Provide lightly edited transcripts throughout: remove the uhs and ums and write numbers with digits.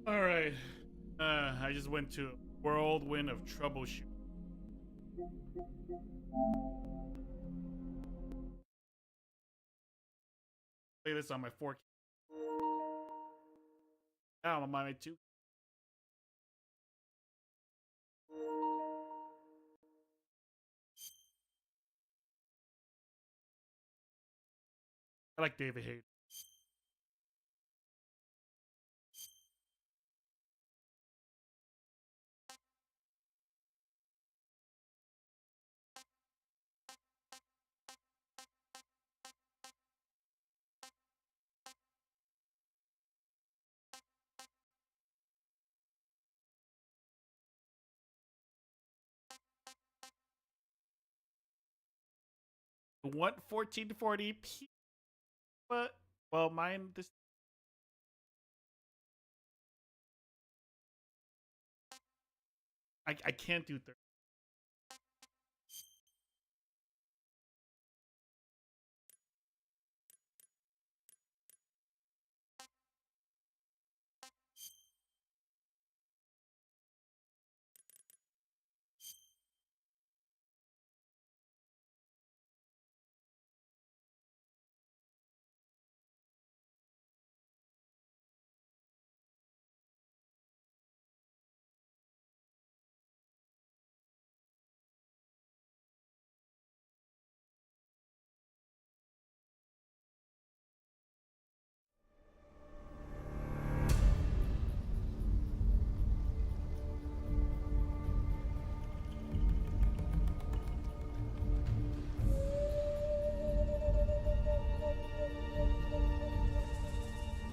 All right. I just went to a whirlwind of troubleshooting. Play this on my 4K. Now I'm on my 2. I like David Hayter. I want 1440p, but well, mine this. I can't do 30.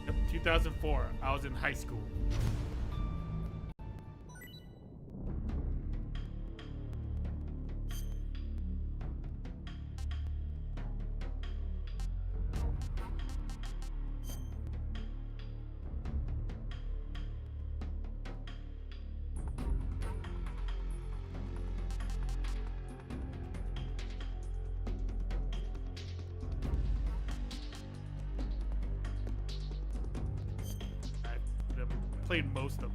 Yep, 2004. I was in high school. I played most of them.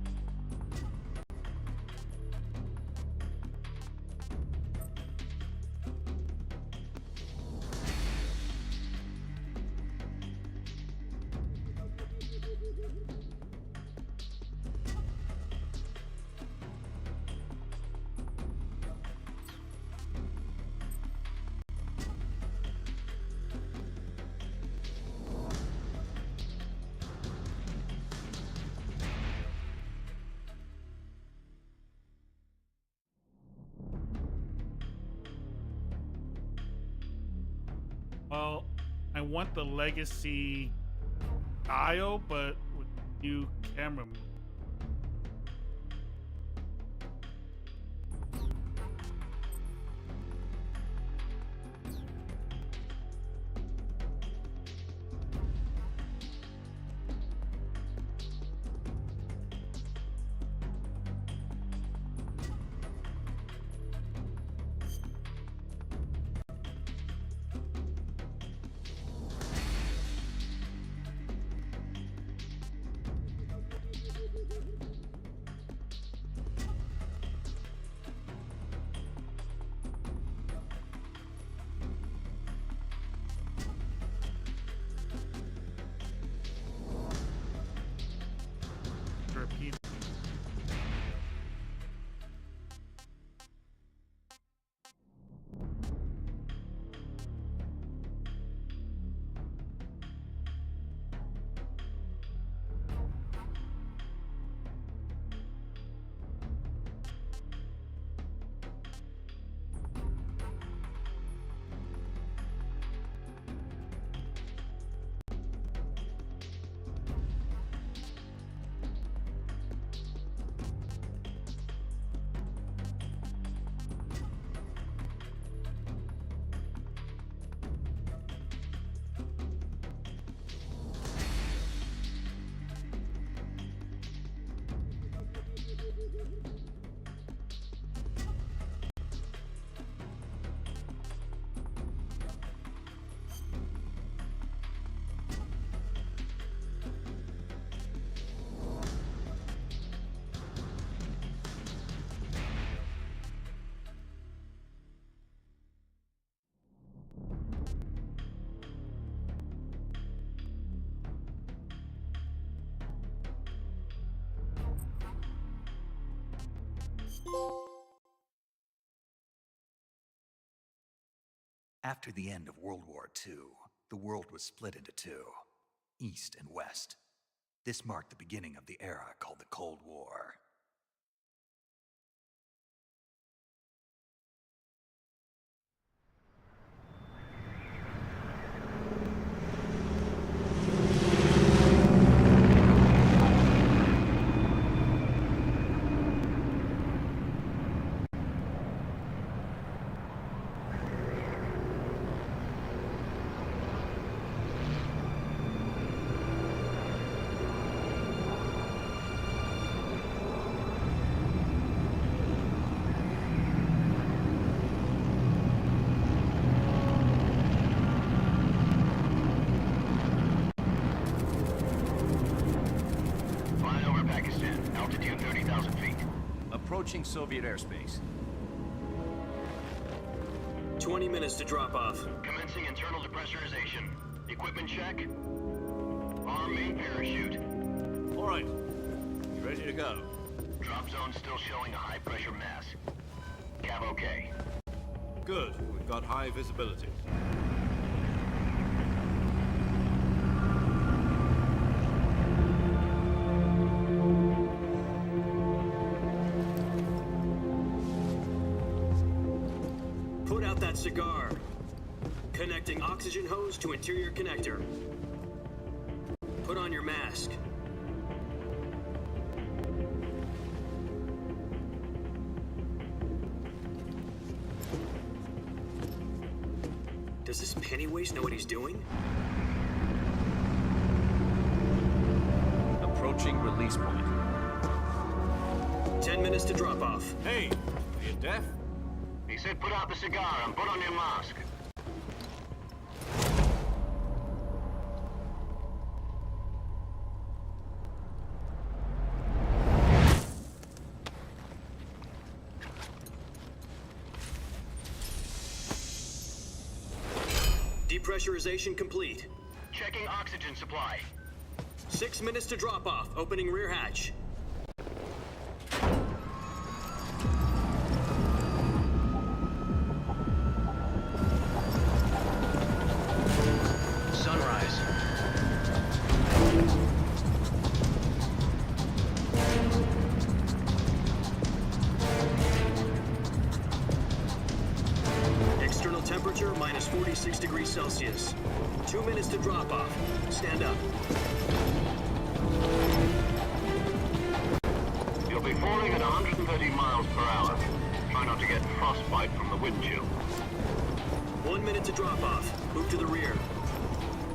Well, I want the legacy style, but with new camera mode. After the end of World War II, the world was split into two, East and West. This marked the beginning of the era called the Cold War. Approaching Soviet airspace. 20 minutes to drop off. Commencing internal depressurization. Equipment check. Arm main parachute. All right. Ready to go. Drop zone still showing a high pressure mass. Cav okay. Good. We've got high visibility. Put out that cigar. Connecting oxygen hose to interior connector. Put on your mask. Does this Pennywise know what he's doing? Approaching release point. 10 minutes to drop off. Hey, are you deaf? He said put out the cigar and put on your mask. Depressurization complete. Checking oxygen supply. 6 minutes to drop off. Opening rear hatch. Sunrise. External temperature minus 46 degrees Celsius. 2 minutes to drop off. Stand up. You'll be falling at 130 miles per hour. Try not to get frostbite from the wind chill. 1 minute to drop off. Move to the rear.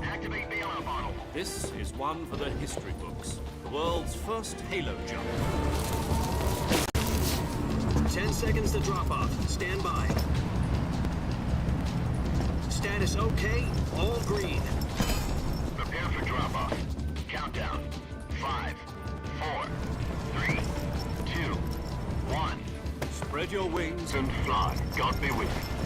Activate the air bottle. This is one for the history books. The world's first halo jump. 10 seconds to drop off. Stand by. Status okay. All green. Prepare for drop off. Countdown. 5, 4, 3, 2, 1. Spread your wings And fly. God be with you.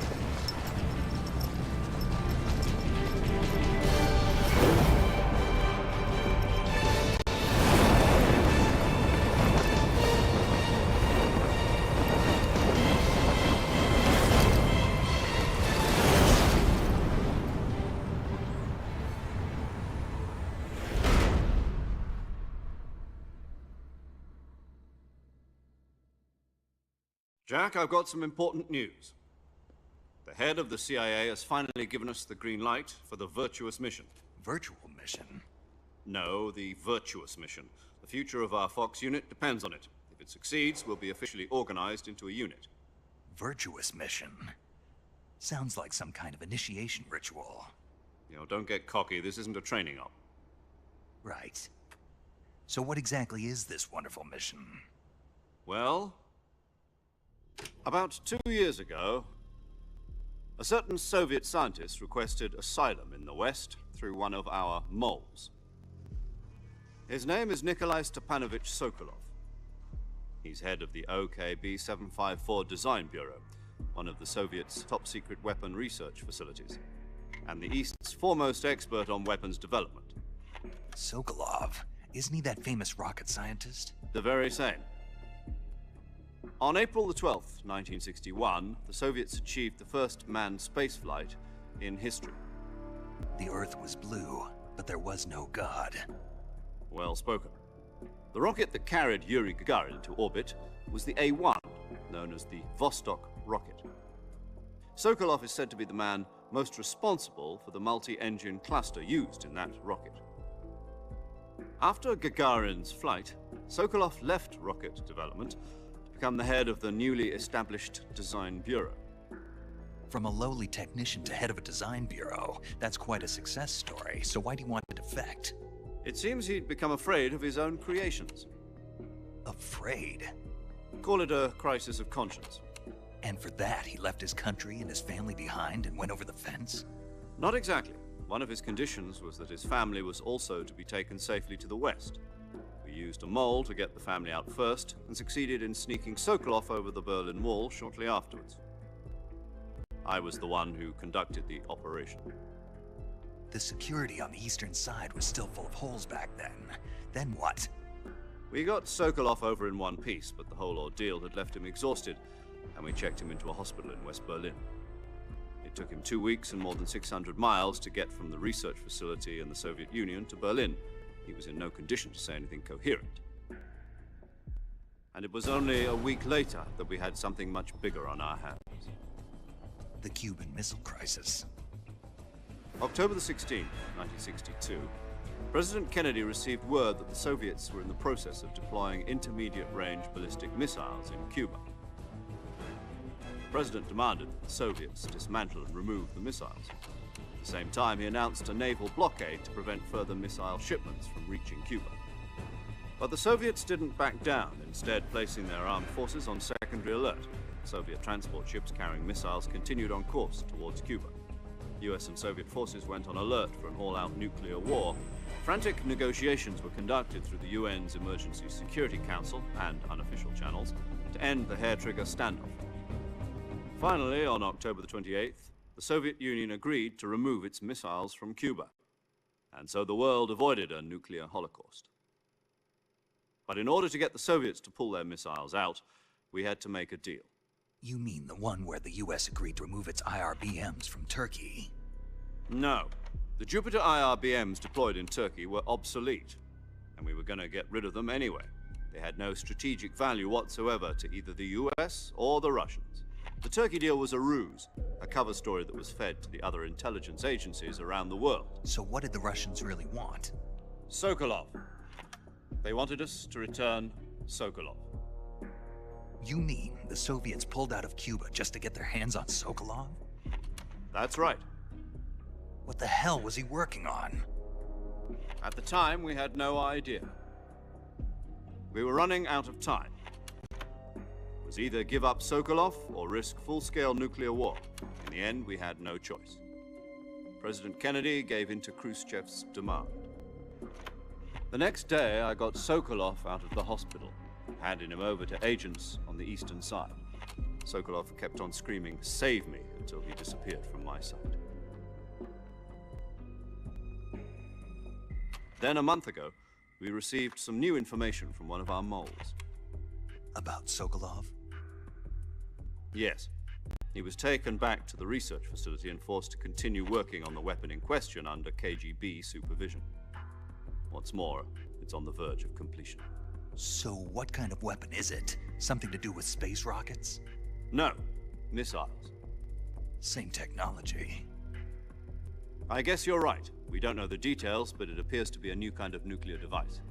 Jack, I've got some important news. The head of the CIA has finally given us the green light for the virtuous mission. Virtual mission? No, the virtuous mission. The future of our Fox unit depends on it. If it succeeds, we'll be officially organized into a unit. Virtuous mission? Sounds like some kind of initiation ritual. You know, don't get cocky. This isn't a training op. Right. So what exactly is this wonderful mission? Well, about 2 years ago, a certain Soviet scientist requested asylum in the West through one of our moles. His name is Nikolai Stepanovich Sokolov. He's head of the OKB 754 Design Bureau, one of the Soviets' top-secret weapon research facilities, and the East's foremost expert on weapons development. Sokolov? Isn't he that famous rocket scientist? The very same. On April the 12th, 1961, the Soviets achieved the first manned spaceflight in history. The Earth was blue, but there was no God. Well spoken. The rocket that carried Yuri Gagarin into orbit was the A-1, known as the Vostok rocket. Sokolov is said to be the man most responsible for the multi-engine cluster used in that rocket. After Gagarin's flight, Sokolov left rocket development to become the head of the newly established Design Bureau. From a lowly technician to head of a design bureau, that's quite a success story, so why do you want to defect? It seems he'd become afraid of his own creations. Afraid? Call it a crisis of conscience. And for that, he left his country and his family behind and went over the fence? Not exactly. One of his conditions was that his family was also to be taken safely to the west. We used a mole to get the family out first and succeeded in sneaking Sokolov over the Berlin Wall shortly afterwards. I was the one who conducted the operation. The security on the eastern side was still full of holes back then. Then what? We got Sokolov over in one piece, but the whole ordeal had left him exhausted, and we checked him into a hospital in West Berlin. It took him 2 weeks and more than 600 miles to get from the research facility in the Soviet Union to Berlin. He was in no condition to say anything coherent. And it was only a week later that we had something much bigger on our hands. The Cuban Missile Crisis. October the 16th, 1962, President Kennedy received word that the Soviets were in the process of deploying intermediate-range ballistic missiles in Cuba. The President demanded that the Soviets dismantle and remove the missiles. At the same time, he announced a naval blockade to prevent further missile shipments from reaching Cuba. But the Soviets didn't back down, instead placing their armed forces on secondary alert. Soviet transport ships carrying missiles continued on course towards Cuba. US and Soviet forces went on alert for an all-out nuclear war. Frantic negotiations were conducted through the UN's Emergency Security Council and unofficial channels to end the hair-trigger standoff. Finally, on October the 28th, the Soviet Union agreed to remove its missiles from Cuba. And so the world avoided a nuclear holocaust. But in order to get the Soviets to pull their missiles out, we had to make a deal. You mean the one where the US agreed to remove its IRBMs from Turkey? No. The Jupiter IRBMs deployed in Turkey were obsolete, and we were going to get rid of them anyway. They had no strategic value whatsoever to either the US or the Russians. The Turkey deal was a ruse, a cover story that was fed to the other intelligence agencies around the world. So what did the Russians really want? Sokolov. They wanted us to return Sokolov. You mean the Soviets pulled out of Cuba just to get their hands on Sokolov? That's right. What the hell was he working on? At the time, we had no idea. We were running out of time. It was either give up Sokolov or risk full-scale nuclear war. In the end, we had no choice. President Kennedy gave in to Khrushchev's demand. The next day, I got Sokolov out of the hospital, handing him over to agents on the eastern side. Sokolov kept on screaming, "Save me," until he disappeared from my sight. Then a month ago, we received some new information from one of our moles. About Sokolov? Yes. He was taken back to the research facility and forced to continue working on the weapon in question under KGB supervision. What's more, it's on the verge of completion. So what kind of weapon is it? Something to do with space rockets? No, missiles. Same technology. I guess you're right. We don't know the details, but it appears to be a new kind of nuclear device.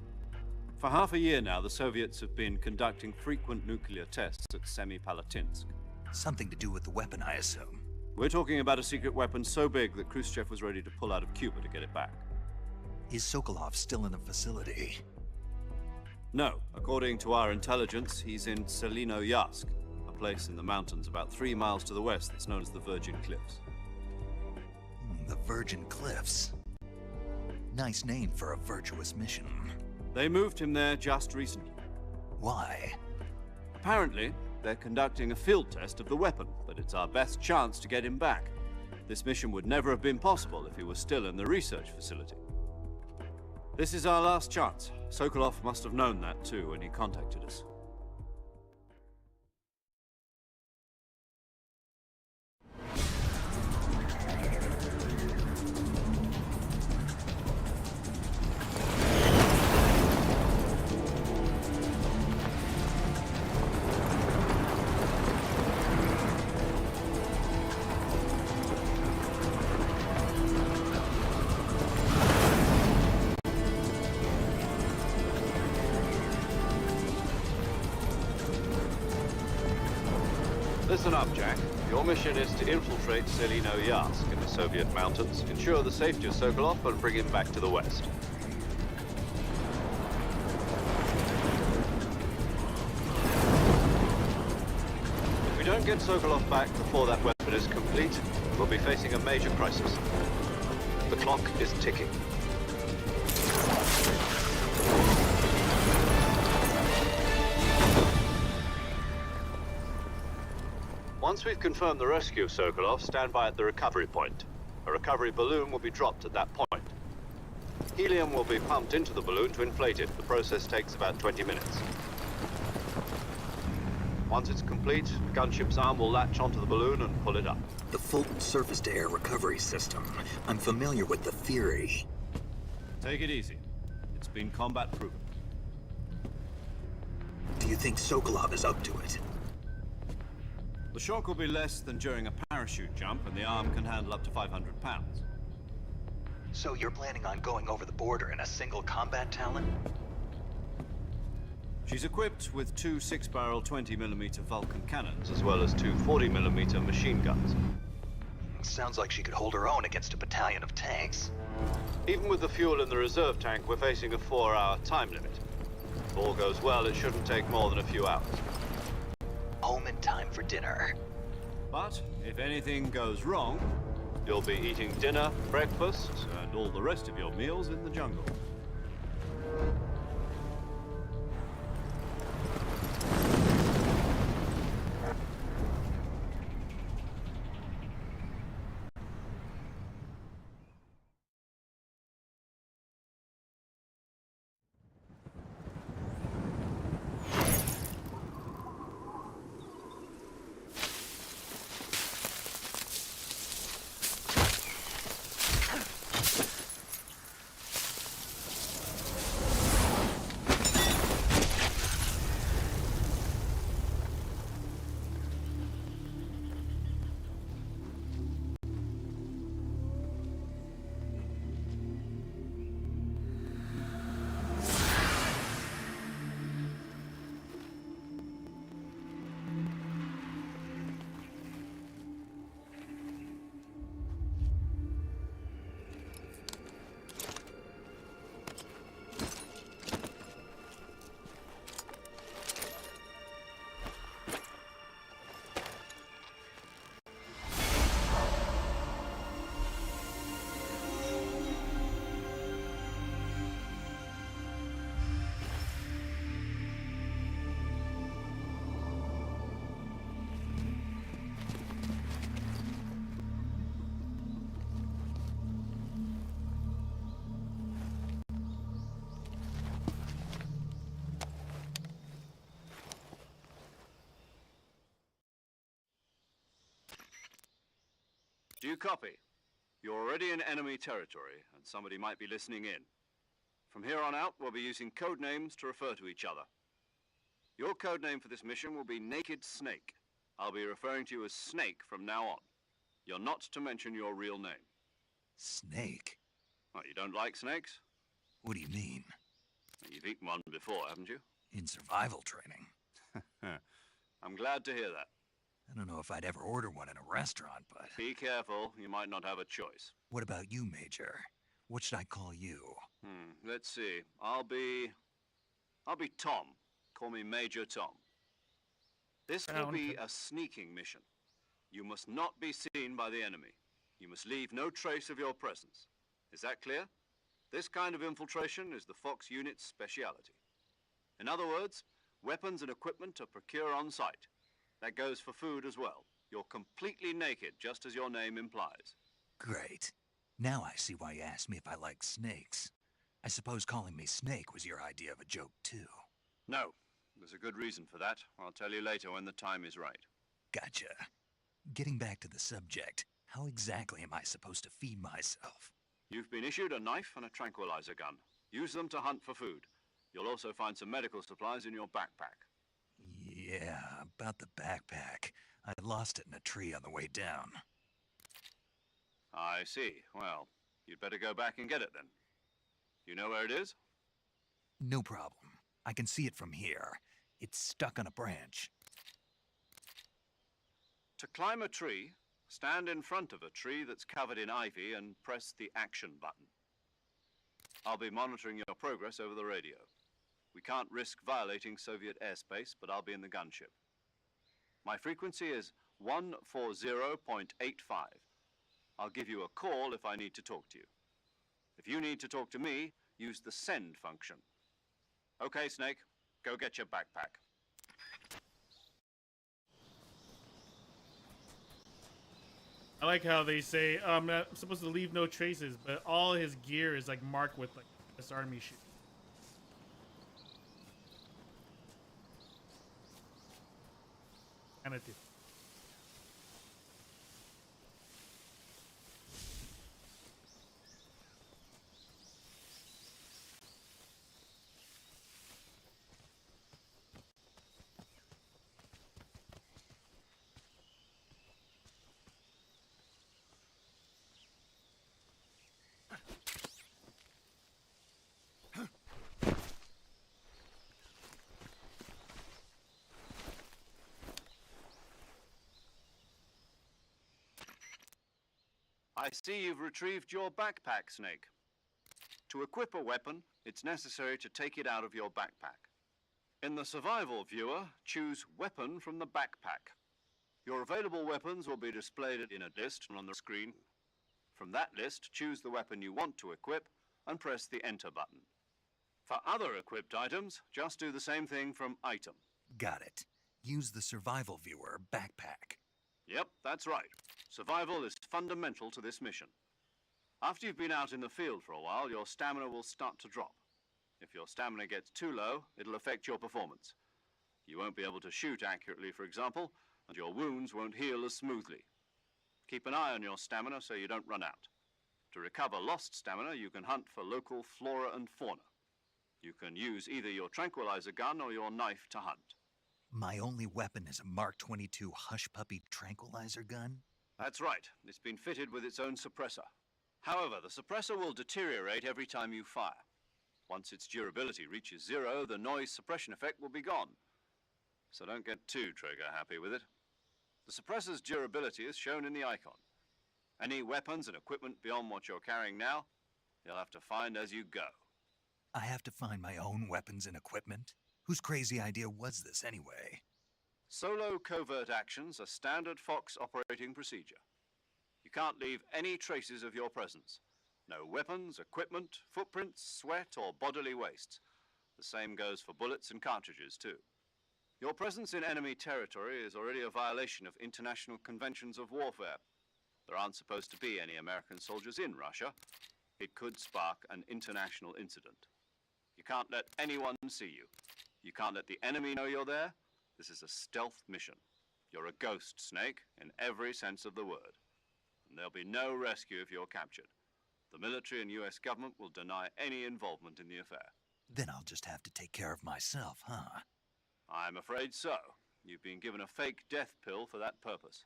For half a year now, the Soviets have been conducting frequent nuclear tests at Semipalatinsk. Something to do with the weapon, I assume. We're talking about a secret weapon so big that Khrushchev was ready to pull out of Cuba to get it back. Is Sokolov still in the facility? No. According to our intelligence, he's in Selino-Yarsk, a place in the mountains about 3 miles to the west that's known as the Virgin Cliffs. The Virgin Cliffs. Nice name for a virtuous mission. They moved him there just recently. Why? Apparently, they're conducting a field test of the weapon, but it's our best chance to get him back. This mission would never have been possible if he was still in the research facility. This is our last chance. Sokolov must have known that too when he contacted us. Listen up, Jack. Your mission is to infiltrate Selino-Yarsk in the Soviet mountains, ensure the safety of Sokolov, and bring him back to the West. If we don't get Sokolov back before that weapon is complete, we'll be facing a major crisis. The clock is ticking. Once we've confirmed the rescue of Sokolov, stand by at the recovery point. A recovery balloon will be dropped at that point. Helium will be pumped into the balloon to inflate it. The process takes about 20 minutes. Once it's complete, the gunship's arm will latch onto the balloon and pull it up. The Fulton surface-to-air recovery system. I'm familiar with the theory. Take it easy. It's been combat-proven. Do you think Sokolov is up to it? The shock will be less than during a parachute jump, and the arm can handle up to 500 pounds. So you're planning on going over the border in a single combat Talon? She's equipped with two 6-barrel 20mm Vulcan cannons, as well as two 40mm machine guns. Sounds like she could hold her own against a battalion of tanks. Even with the fuel in the reserve tank, we're facing a 4-hour time limit. If all goes well, it shouldn't take more than a few hours. Home in time for dinner. But if anything goes wrong, you'll be eating dinner, breakfast, and all the rest of your meals in the jungle. Do you copy? You're already in enemy territory, and somebody might be listening in. From here on out, we'll be using code names to refer to each other. Your code name for this mission will be Naked Snake. I'll be referring to you as Snake from now on. You're not to mention your real name. Snake? What, you don't like snakes? What do you mean? You've eaten one before, haven't you? In survival training. I'm glad to hear that. I don't know if I'd ever order one in a restaurant, but... Be careful, you might not have a choice. What about you, Major? What should I call you? Let's see. I'll be Tom. Call me Major Tom. This will be a sneaking mission. You must not be seen by the enemy. You must leave no trace of your presence. Is that clear? This kind of infiltration is the Fox unit's speciality. In other words, weapons and equipment are procured on site. That goes for food as well. You're completely naked, just as your name implies. Great. Now I see why you asked me if I like snakes. I suppose calling me Snake was your idea of a joke, too. No. There's a good reason for that. I'll tell you later when the time is right. Gotcha. Getting back to the subject, how exactly am I supposed to feed myself? You've been issued a knife and a tranquilizer gun. Use them to hunt for food. You'll also find some medical supplies in your backpack. Yeah, about the backpack. I lost it in a tree on the way down. I see. Well, you'd better go back and get it then. You know where it is? No problem. I can see it from here. It's stuck on a branch. To climb a tree, stand in front of a tree that's covered in ivy and press the action button. I'll be monitoring your progress over the radio. We can't risk violating Soviet airspace, but I'll be in the gunship. My frequency is 140.85. I'll give you a call if I need to talk to you. If you need to talk to me, use the send function. Okay, Snake, go get your backpack. I like how they say, I'm supposed to leave no traces, but all his gear is like marked with like this army shit. Kind of did. I see you've retrieved your backpack, Snake. To equip a weapon, it's necessary to take it out of your backpack. In the survival viewer, choose Weapon from the backpack. Your available weapons will be displayed in a list on the screen. From that list, choose the weapon you want to equip and press the Enter button. For other equipped items, just do the same thing from Item. Got it. Use the survival viewer backpack. Yep, that's right. Survival is fundamental to this mission. After you've been out in the field for a while, your stamina will start to drop. If your stamina gets too low, it'll affect your performance. You won't be able to shoot accurately, for example, and your wounds won't heal as smoothly. Keep an eye on your stamina so you don't run out. To recover lost stamina, you can hunt for local flora and fauna. You can use either your tranquilizer gun or your knife to hunt. My only weapon is a Mark 22 Hush Puppy tranquilizer gun? That's right. It's been fitted with its own suppressor. However, the suppressor will deteriorate every time you fire. Once its durability reaches 0, the noise suppression effect will be gone. So don't get too trigger happy with it. The suppressor's durability is shown in the icon. Any weapons and equipment beyond what you're carrying now, you'll have to find as you go. I have to find my own weapons and equipment? Whose crazy idea was this anyway? Solo covert actions are standard Fox operating procedure. You can't leave any traces of your presence. No weapons, equipment, footprints, sweat, or bodily wastes. The same goes for bullets and cartridges, too. Your presence in enemy territory is already a violation of international conventions of warfare. There aren't supposed to be any American soldiers in Russia. It could spark an international incident. You can't let anyone see you. You can't let the enemy know you're there. This is a stealth mission. You're a ghost, Snake, in every sense of the word. And there'll be no rescue if you're captured. The military and US government will deny any involvement in the affair. Then I'll just have to take care of myself, huh? I'm afraid so. You've been given a fake death pill for that purpose.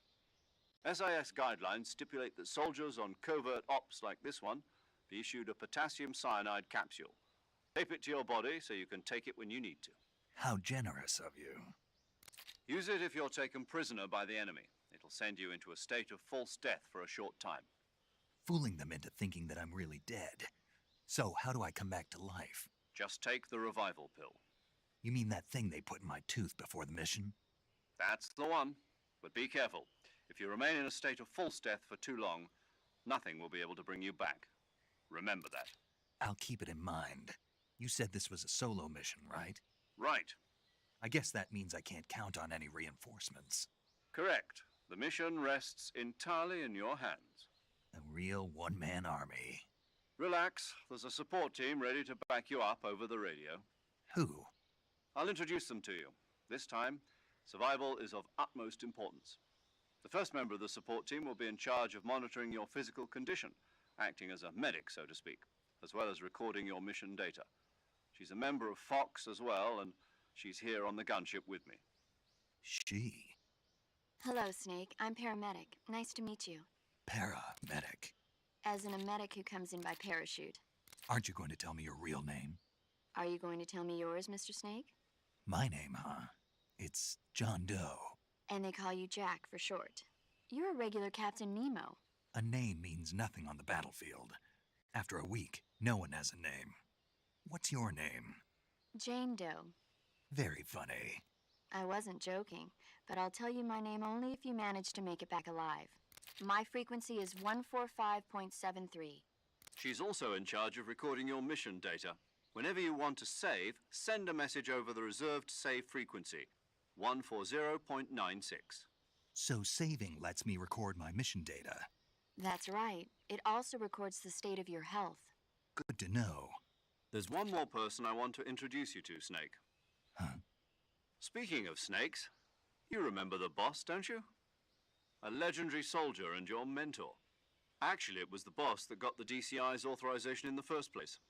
SIS guidelines stipulate that soldiers on covert ops like this one be issued a potassium cyanide capsule. Tape it to your body so you can take it when you need to. How generous of you. Use it if you're taken prisoner by the enemy. It'll send you into a state of false death for a short time. Fooling them into thinking that I'm really dead. So how do I come back to life? Just take the revival pill. You mean that thing they put in my tooth before the mission? That's the one. But be careful. If you remain in a state of false death for too long, nothing will be able to bring you back. Remember that. I'll keep it in mind. You said this was a solo mission, right? Right. I guess that means I can't count on any reinforcements. Correct. The mission rests entirely in your hands. A real one-man army. Relax. There's a support team ready to back you up over the radio. Who? I'll introduce them to you. This time, survival is of utmost importance. The first member of the support team will be in charge of monitoring your physical condition, acting as a medic, so to speak, as well as recording your mission data. She's a member of Fox as well, and she's here on the gunship with me. She? Hello, Snake. I'm paramedic. Nice to meet you. Paramedic. As in a medic who comes in by parachute. Aren't you going to tell me your real name? Are you going to tell me yours, Mr. Snake? My name, huh? It's John Doe. And they call you Jack for short. You're a regular Captain Nemo. A name means nothing on the battlefield. After a week, no one has a name. What's your name? Jane Doe. Very funny. I wasn't joking, but I'll tell you my name only if you manage to make it back alive. My frequency is 145.73. She's also in charge of recording your mission data. Whenever you want to save, send a message over the reserved save frequency, 140.96. So saving lets me record my mission data. That's right. It also records the state of your health. Good to know. There's one more person I want to introduce you to, Snake. Huh? Speaking of snakes, you remember the boss, don't you? A legendary soldier and your mentor. Actually, it was the boss that got the DCI's authorization in the first place.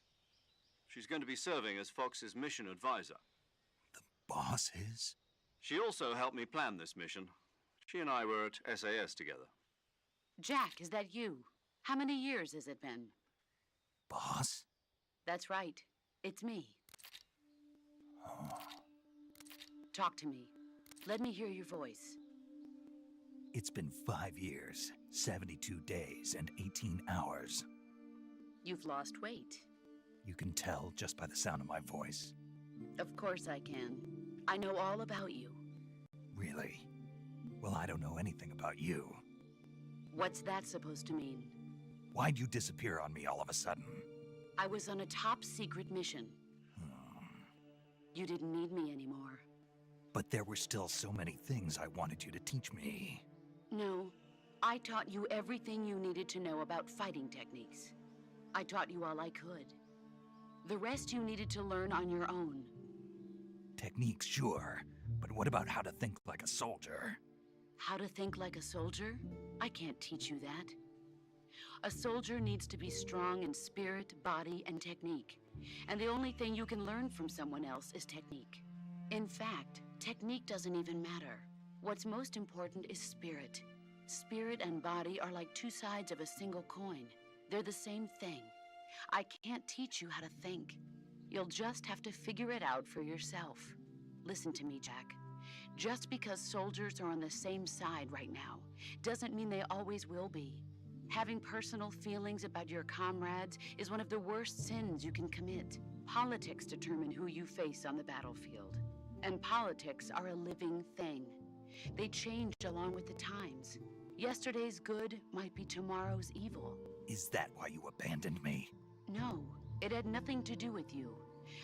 She's going to be serving as Fox's mission advisor. The boss is? She also helped me plan this mission. She and I were at SAS together. Jack, is that you? How many years has it been? Boss? That's right. It's me. Oh. Talk to me. Let me hear your voice. It's been 5 years, 72 days, and 18 hours. You've lost weight. You can tell just by the sound of my voice. Of course I can. I know all about you. Really? Well, I don't know anything about you. What's that supposed to mean? Why'd you disappear on me all of a sudden? I was on a top-secret mission. You didn't need me anymore. But there were still so many things I wanted you to teach me. No, I taught you everything you needed to know about fighting techniques. I taught you all I could. The rest you needed to learn on your own. Techniques, sure. But what about how to think like a soldier? How to think like a soldier? I can't teach you that. A soldier needs to be strong in spirit, body, and technique. And the only thing you can learn from someone else is technique. In fact, technique doesn't even matter. What's most important is spirit. Spirit and body are like two sides of a single coin. They're the same thing. I can't teach you how to think. You'll just have to figure it out for yourself. Listen to me, Jack. Just because soldiers are on the same side right now doesn't mean they always will be. Having personal feelings about your comrades is one of the worst sins you can commit. Politics determine who you face on the battlefield. And politics are a living thing. They change along with the times. Yesterday's good might be tomorrow's evil. Is that why you abandoned me? No, it had nothing to do with you.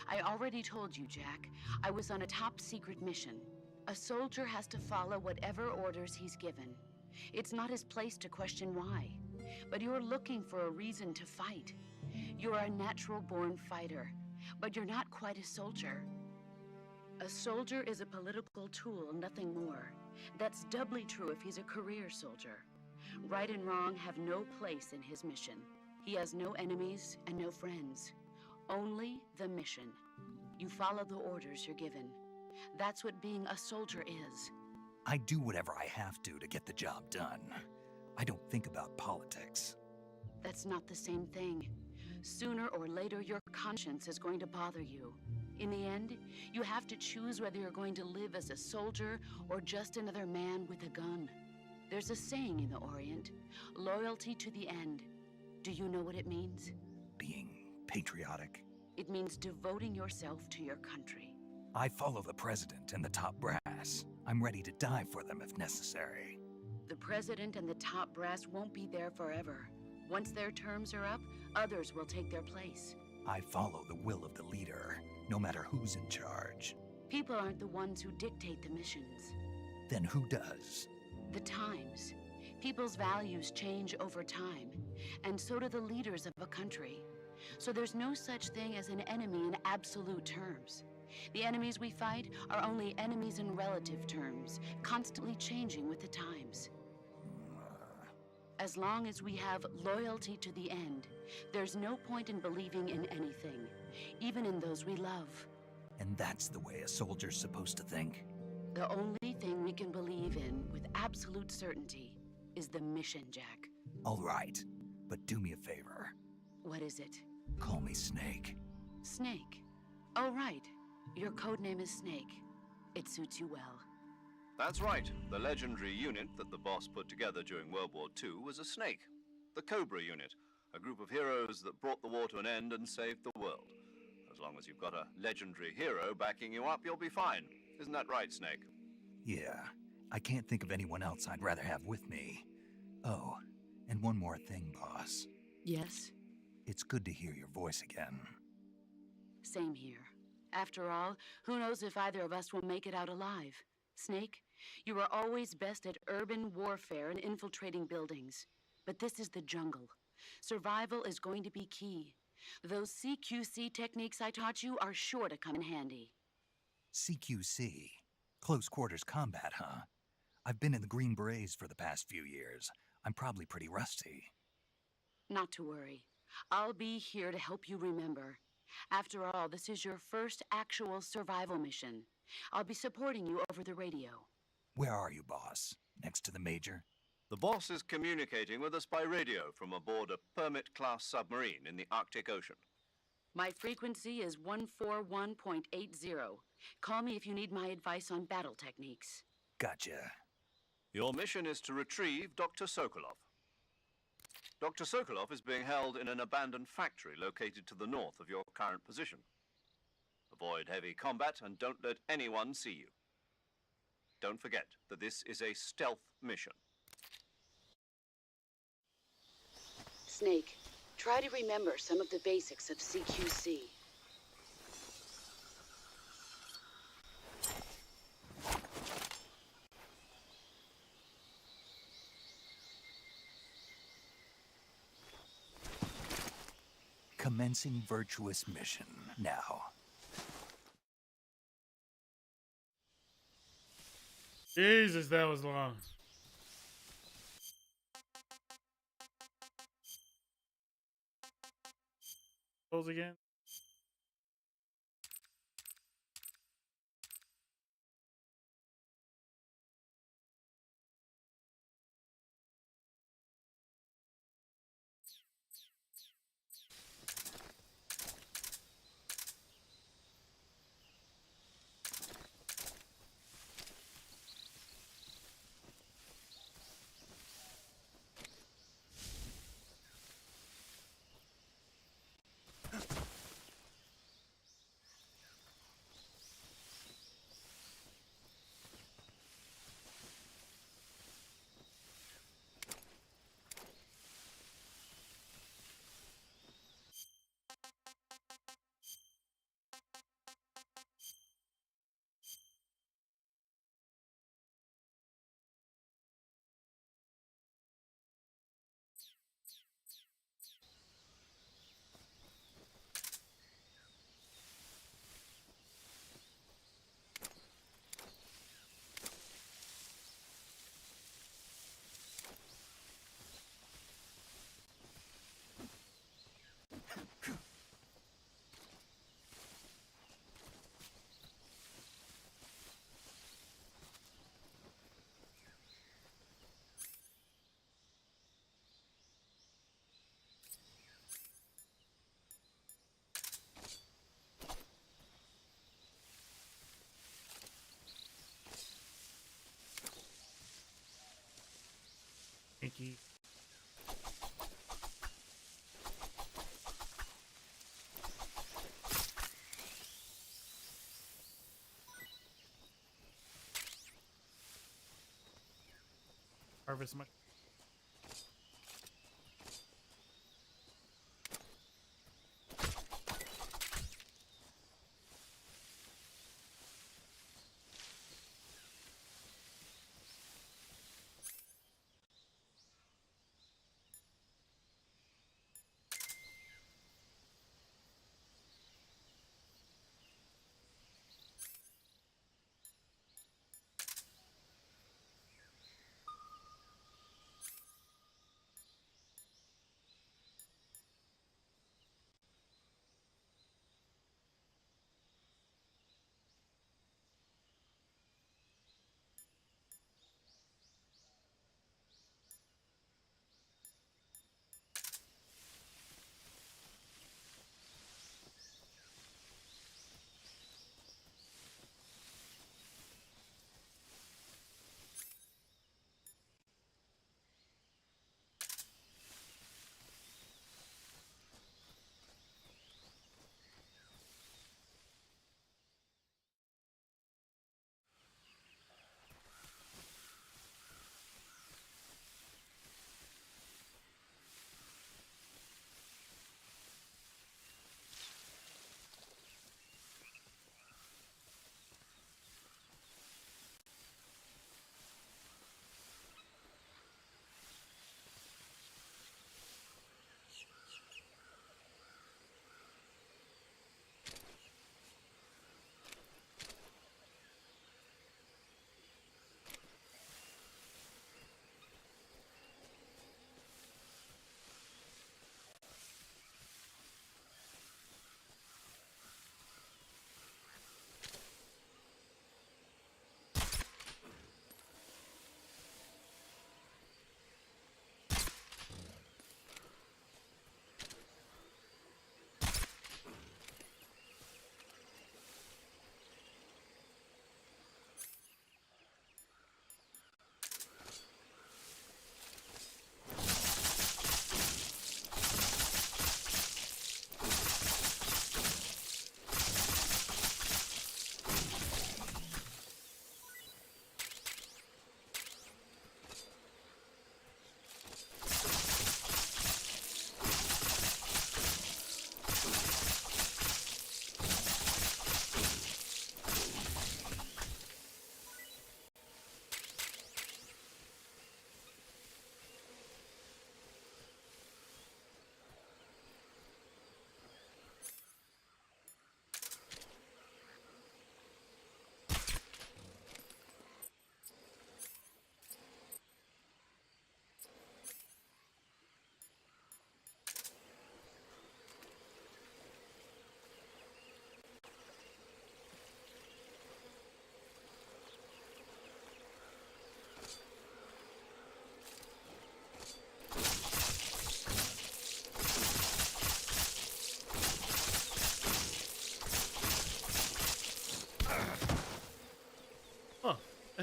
I already told you, Jack. I was on a top-secret mission. A soldier has to follow whatever orders he's given. It's not his place to question why. But you're looking for a reason to fight. You're a natural-born fighter, but you're not quite a soldier. A soldier is a political tool, nothing more. That's doubly true if he's a career soldier. Right and wrong have no place in his mission. He has no enemies and no friends. Only the mission. You follow the orders you're given. That's what being a soldier is. I do whatever I have to get the job done. I don't think about politics. That's not the same thing. Sooner or later, your conscience is going to bother you. In the end, you have to choose whether you're going to live as a soldier or just another man with a gun. There's a saying in the Orient, loyalty to the end. Do you know what it means? Being patriotic. It means devoting yourself to your country. I follow the president and the top brass. I'm ready to die for them if necessary. The president and the top brass won't be there forever. Once their terms are up, others will take their place. I follow the will of the leader, no matter who's in charge. People aren't the ones who dictate the missions. Then who does? The times. People's values change over time, and so do the leaders of a country. So there's no such thing as an enemy in absolute terms. The enemies we fight are only enemies in relative terms, constantly changing with the times. As long as we have loyalty to the end, there's no point in believing in anything, even in those we love. And that's the way a soldier's supposed to think? The only thing we can believe in with absolute certainty is the mission, Jack. All right, but do me a favor. What is it? Call me Snake. Snake. Oh, right. Your code name is Snake. It suits you well. That's right. The legendary unit that the boss put together during World War II was a snake. The Cobra unit, a group of heroes that brought the war to an end and saved the world. As long as you've got a legendary hero backing you up, you'll be fine. Isn't that right, Snake? Yeah, I can't think of anyone else I'd rather have with me. Oh, and one more thing, boss. Yes? It's good to hear your voice again. Same here. After all, who knows if either of us will make it out alive? Snake, you are always best at urban warfare and infiltrating buildings. But this is the jungle. Survival is going to be key. Those CQC techniques I taught you are sure to come in handy. CQC? Close quarters combat, huh? I've been in the Green Berets for the past few years. I'm probably pretty rusty. Not to worry. I'll be here to help you remember. After all, this is your first actual survival mission. I'll be supporting you over the radio. Where are you, boss? Next to the Major? The boss is communicating with us by radio from aboard a Permit-class submarine in the Arctic Ocean. My frequency is 141.80. Call me if you need my advice on battle techniques. Gotcha. Your mission is to retrieve Dr. Sokolov. Dr. Sokolov is being held in an abandoned factory located to the north of your current position. Avoid heavy combat and don't let anyone see you. Don't forget that this is a stealth mission. Snake, try to remember some of the basics of CQC. Commencing virtuous mission now. Jesus, that was long. Close again. Thank you. Harvest much.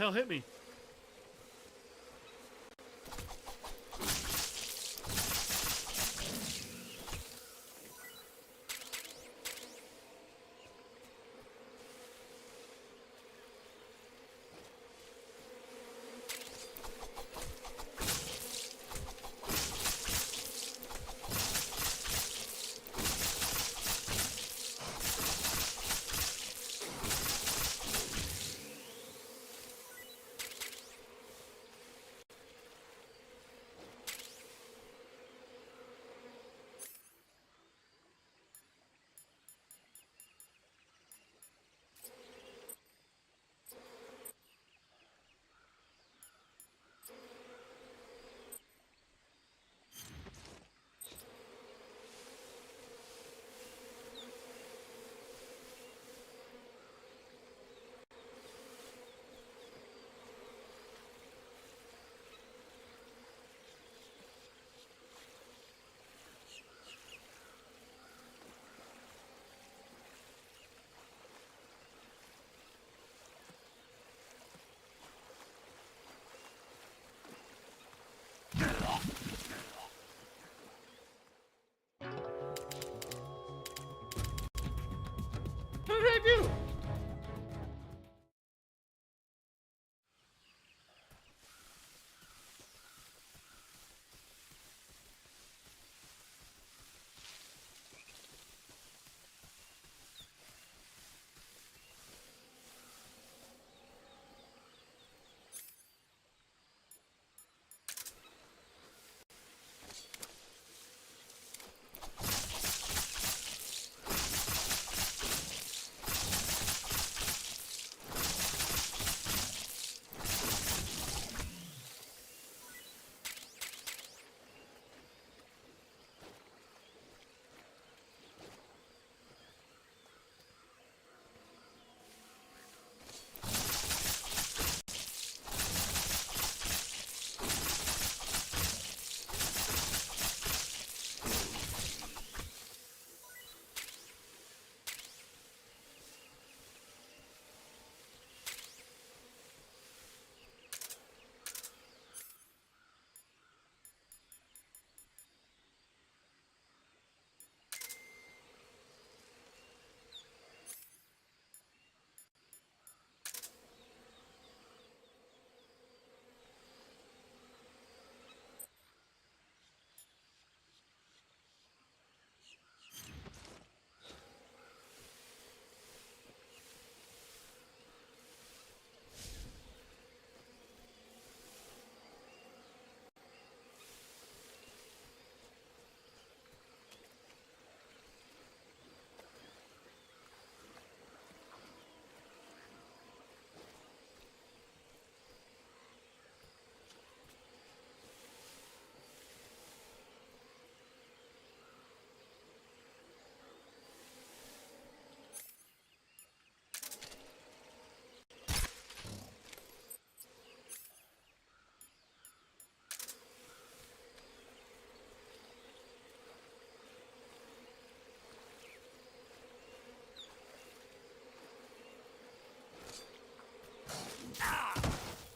hell hit me? What did I do?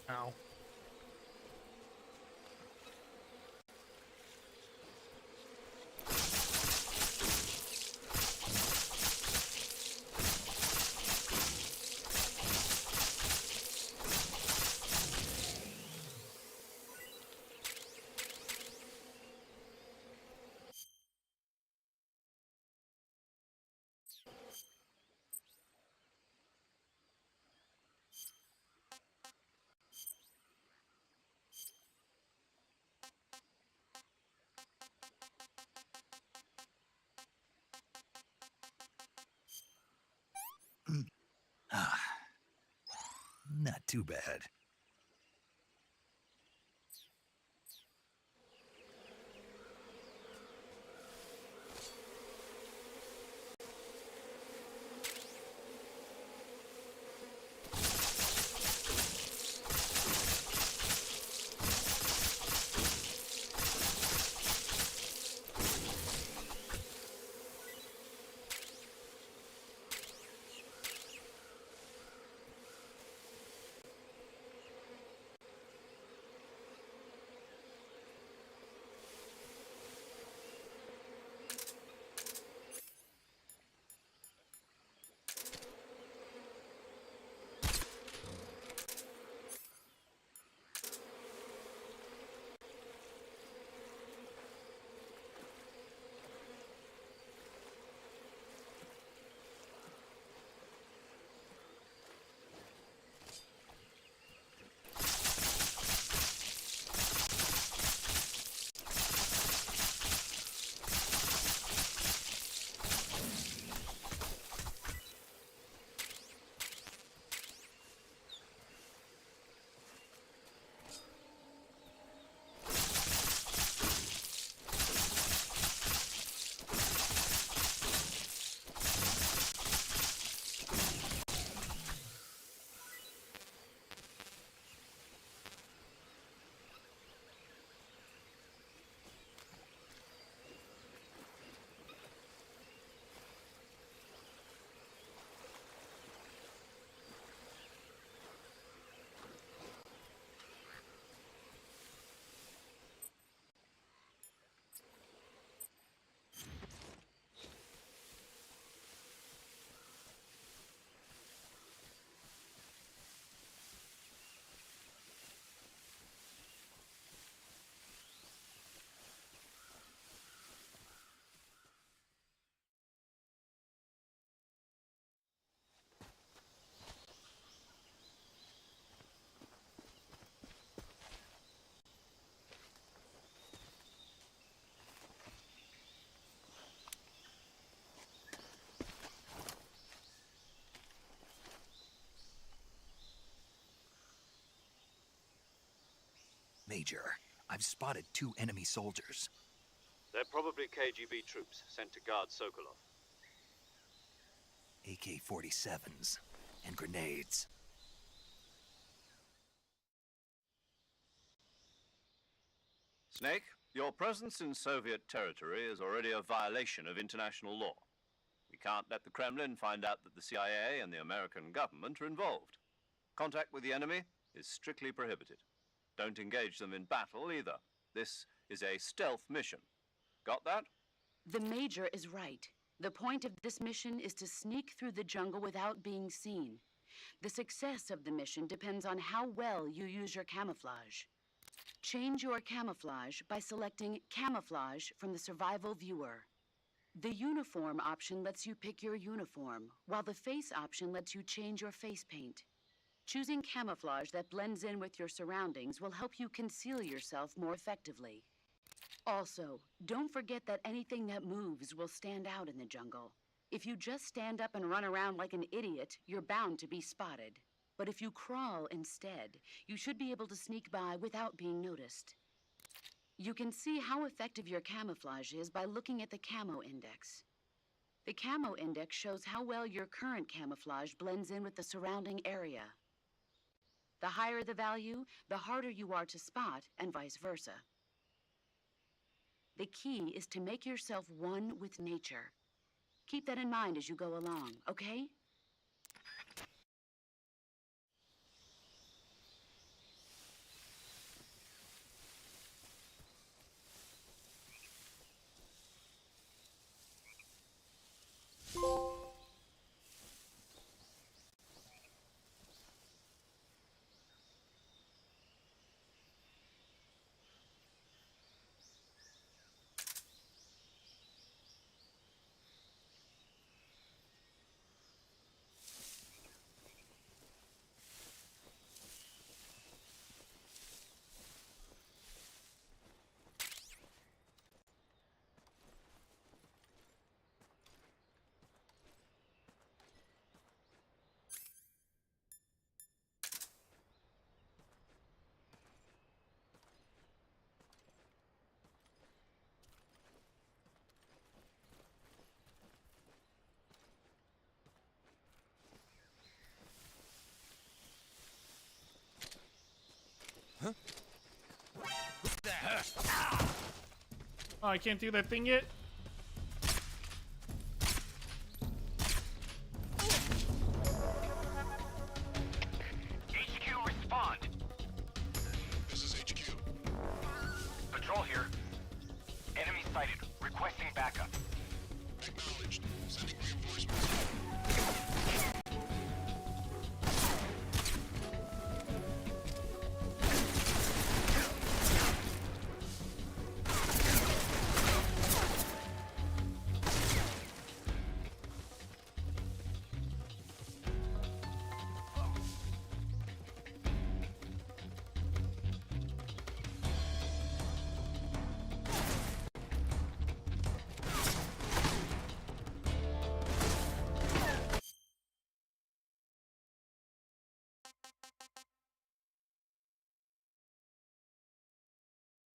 Ow. Not too bad. Major, I've spotted 2 enemy soldiers. They're probably KGB troops sent to guard Sokolov. AK-47s and grenades. Snake, your presence in Soviet territory is already a violation of international law. We can't let the Kremlin find out that the CIA and the American government are involved. Contact with the enemy is strictly prohibited. Don't engage them in battle either. This is a stealth mission. Got that? The Major is right. The point of this mission is to sneak through the jungle without being seen. The success of the mission depends on how well you use your camouflage. Change your camouflage by selecting Camouflage from the Survival Viewer. The Uniform option lets you pick your uniform, while the Face option lets you change your face paint. Choosing camouflage that blends in with your surroundings will help you conceal yourself more effectively. Also, don't forget that anything that moves will stand out in the jungle. If you just stand up and run around like an idiot, you're bound to be spotted. But if you crawl instead, you should be able to sneak by without being noticed. You can see how effective your camouflage is by looking at the Camo Index. The Camo Index shows how well your current camouflage blends in with the surrounding area. The higher the value, the harder you are to spot, and vice versa. The key is to make yourself one with nature. Keep that in mind as you go along, okay? Oh, I can't do that thing yet?